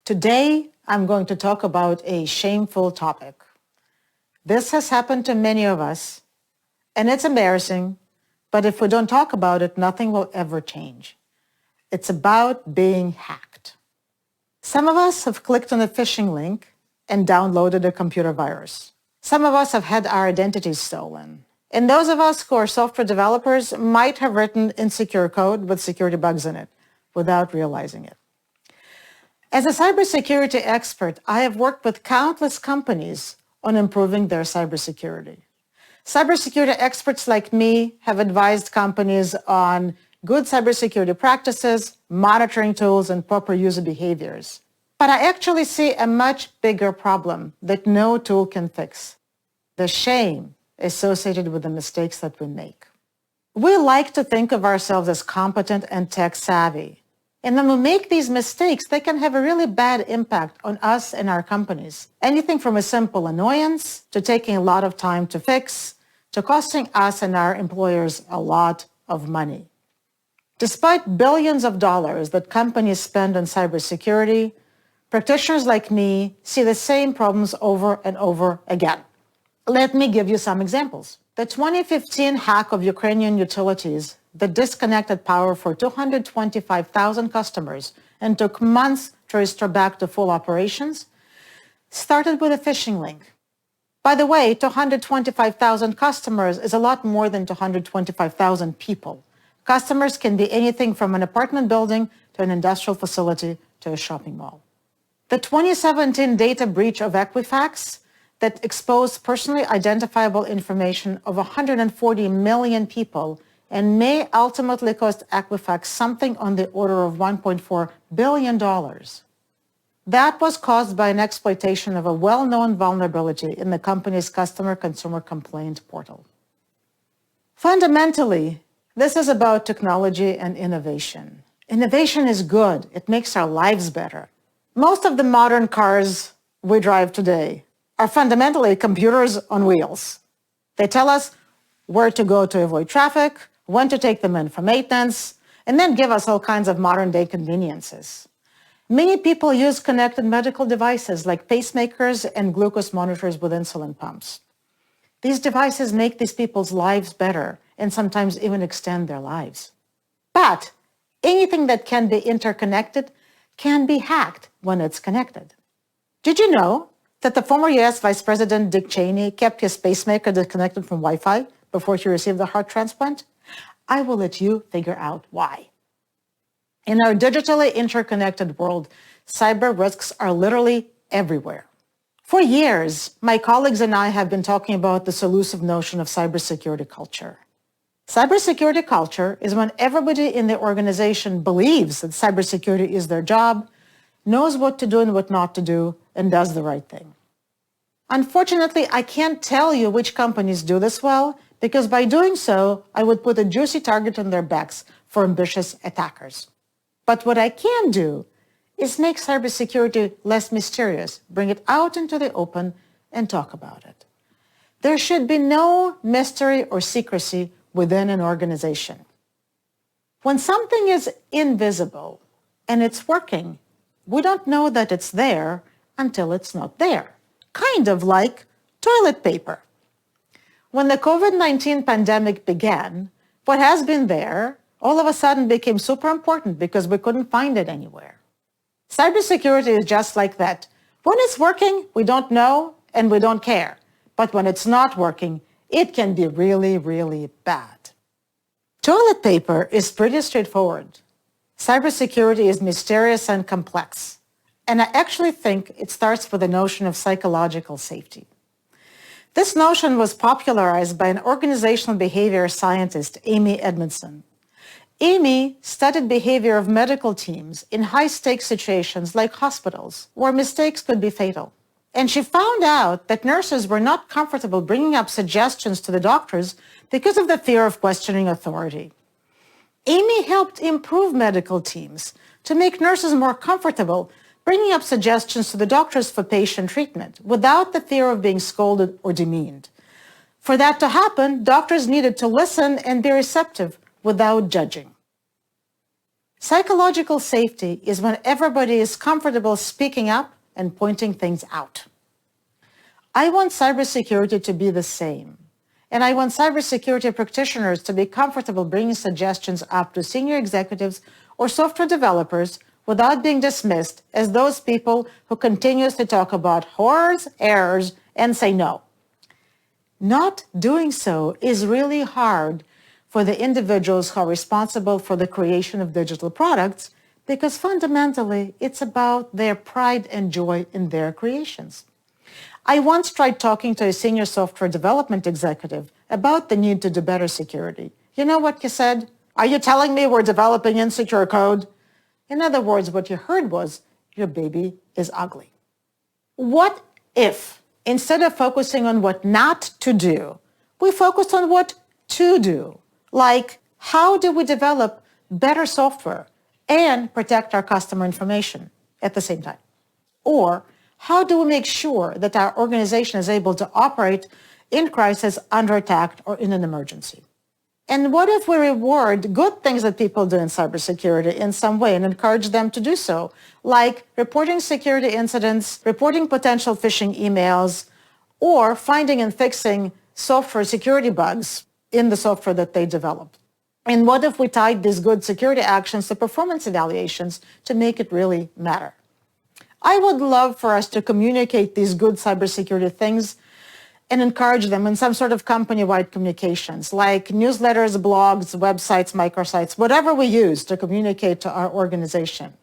Today, I'm going to talk about a shameful topic. This has happened to many of us, and it's embarrassing, but if we don't talk about it, nothing will ever change. It's about being hacked. Some of us have clicked on a phishing link and downloaded a computer virus. Some of us have had our identities stolen. And those of us who are software developers might have written insecure code with security bugs in it without realizing it. As a cybersecurity expert, I have worked with countless companies on improving their cybersecurity. Cybersecurity experts like me have advised companies on good cybersecurity practices, monitoring tools, and proper user behaviors. But I actually see a much bigger problem that no tool can fix: the shame associated with the mistakes that we make. We like to think of ourselves as competent and tech savvy. And when we make these mistakes, they can have a really bad impact on us and our companies. Anything from a simple annoyance to taking a lot of time to fix to costing us and our employers a lot of money. Despite billions of dollars that companies spend on cybersecurity, practitioners like me see the same problems over and over again. Let me give you some examples. The 2015 hack of Ukrainian utilities that disconnected power for 225,000 customers and took months to restore back to full operations started with a phishing link. By the way, 225,000 customers is a lot more than 225,000 people. Customers can be anything from an apartment building to an industrial facility to a shopping mall. The 2017 data breach of Equifax that exposed personally identifiable information of 140 million people and may ultimately cost Equifax something on the order of $1.4 billion. That was caused by an exploitation of a well-known vulnerability in the company's customer consumer complaint portal. Fundamentally, this is about technology and innovation. Innovation is good. It makes our lives better. Most of the modern cars we drive today are fundamentally computers on wheels. They tell us where to go to avoid traffic, when to take them in for maintenance, and then give us all kinds of modern-day conveniences. Many people use connected medical devices like pacemakers and glucose monitors with insulin pumps. These devices make these people's lives better and sometimes even extend their lives. But anything that can be interconnected can be hacked when it's connected. Did you know that the former US Vice President Dick Cheney kept his pacemaker disconnected from Wi-Fi before he received a heart transplant? I will let you figure out why. In our digitally interconnected world, cyber risks are literally everywhere. For years, my colleagues and I have been talking about this elusive notion of cybersecurity culture. Cybersecurity culture is when everybody in the organization believes that cybersecurity is their job, knows what to do and what not to do, and does the right thing. Unfortunately, I can't tell you which companies do this well, because by doing so, I would put a juicy target on their backs for ambitious attackers. But what I can do is make cybersecurity less mysterious, bring it out into the open, and talk about it. There should be no mystery or secrecy within an organization. When something is invisible and it's working, we don't know that it's there until it's not there. Kind of like toilet paper. When the COVID-19 pandemic began, what has been there all of a sudden became super important because we couldn't find it anywhere. Cybersecurity is just like that. When it's working, we don't know and we don't care. But when it's not working, it can be really, really bad. Toilet paper is pretty straightforward. Cybersecurity is mysterious and complex. And I actually think it starts with the notion of psychological safety. This notion was popularized by an organizational behavior scientist, Amy Edmondson. Amy studied behavior of medical teams in high-stakes situations like hospitals, where mistakes could be fatal. And she found out that nurses were not comfortable bringing up suggestions to the doctors because of the fear of questioning authority. Amy helped improve medical teams to make nurses more comfortable bringing up suggestions to the doctors for patient treatment without the fear of being scolded or demeaned. For that to happen, doctors needed to listen and be receptive without judging. Psychological safety is when everybody is comfortable speaking up and pointing things out. I want cybersecurity to be the same. And I want cybersecurity practitioners to be comfortable bringing suggestions up to senior executives or software developers without being dismissed as those people who continuously talk about horrors, errors, and say no. Not doing so is really hard for the individuals who are responsible for the creation of digital products because fundamentally it's about their pride and joy in their creations. I once tried talking to a senior software development executive about the need to do better security. You know what he said? Are you telling me we're developing insecure code? In other words, what you heard was, your baby is ugly. What if, instead of focusing on what not to do, we focused on what to do? Like, how do we develop better software and protect our customer information at the same time? Or how do we make sure that our organization is able to operate in crisis, under attack, or in an emergency? And what if we reward good things that people do in cybersecurity in some way and encourage them to do so, like reporting security incidents, reporting potential phishing emails, or finding and fixing software security bugs in the software that they developed? And what if we tied these good security actions to performance evaluations to make it really matter? I would love for us to communicate these good cybersecurity things and encourage them in some sort of company-wide communications, like newsletters, blogs, websites, microsites, whatever we use to communicate to our organization.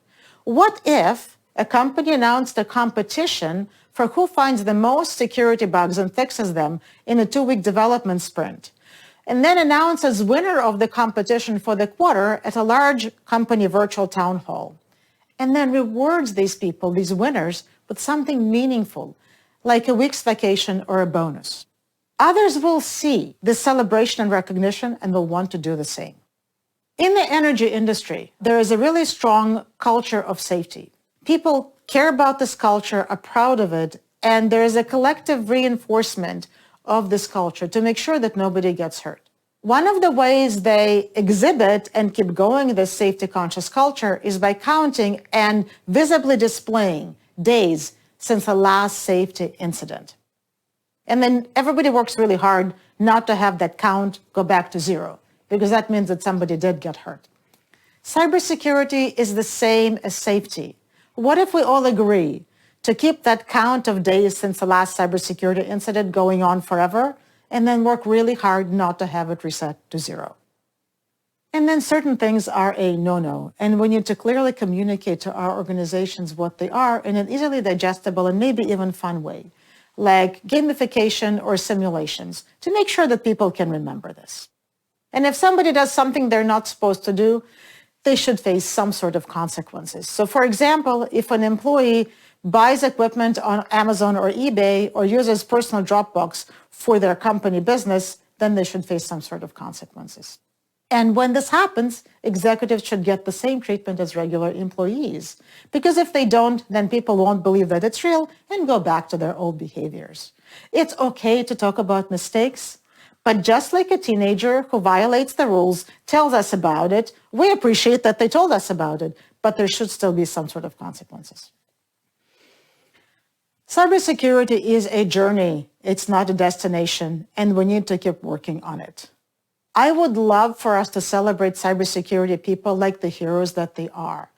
What if a company announced a competition for who finds the most security bugs and fixes them in a 2-week development sprint, and then announces winner of the competition for the quarter at a large company virtual town hall, and then rewards these people, these winners, with something meaningful, like a week's vacation or a bonus? Others will see this celebration and recognition and will want to do the same. In the energy industry, there is a really strong culture of safety. People care about this culture, are proud of it, and there is a collective reinforcement of this culture to make sure that nobody gets hurt. One of the ways they exhibit and keep going this safety-conscious culture is by counting and visibly displaying days since the last safety incident. And then everybody works really hard not to have that count go back to zero, because that means that somebody did get hurt. Cybersecurity is the same as safety. What if we all agree to keep that count of days since the last cybersecurity incident going on forever, and then work really hard not to have it reset to zero? And then certain things are a no-no, and we need to clearly communicate to our organizations what they are in an easily digestible and maybe even fun way, like gamification or simulations, to make sure that people can remember this. And if somebody does something they're not supposed to do, they should face some sort of consequences. So for example, if an employee buys equipment on Amazon or eBay or uses personal Dropbox for their company business, then they should face some sort of consequences. And when this happens, executives should get the same treatment as regular employees. Because if they don't, then people won't believe that it's real and go back to their old behaviors. It's okay to talk about mistakes, but just like a teenager who violates the rules tells us about it, we appreciate that they told us about it, but there should still be some sort of consequences. Cybersecurity is a journey. It's not a destination, and we need to keep working on it. I would love for us to celebrate cybersecurity people like the heroes that they are.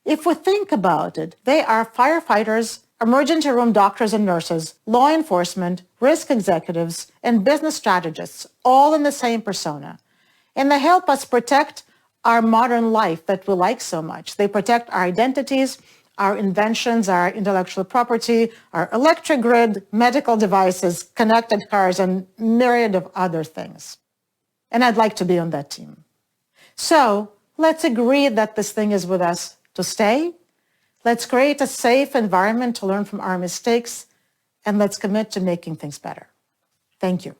If we think about it, they are firefighters, emergency room doctors and nurses, law enforcement, risk executives, and business strategists, all in the same persona. And they help us protect our modern life that we like so much. They protect our identities, our inventions, our intellectual property, our electric grid, medical devices, connected cars, and myriad of other things. And I'd like to be on that team. So let's agree that this thing is with us to stay. Let's create a safe environment to learn from our mistakes, and let's commit to making things better. Thank you.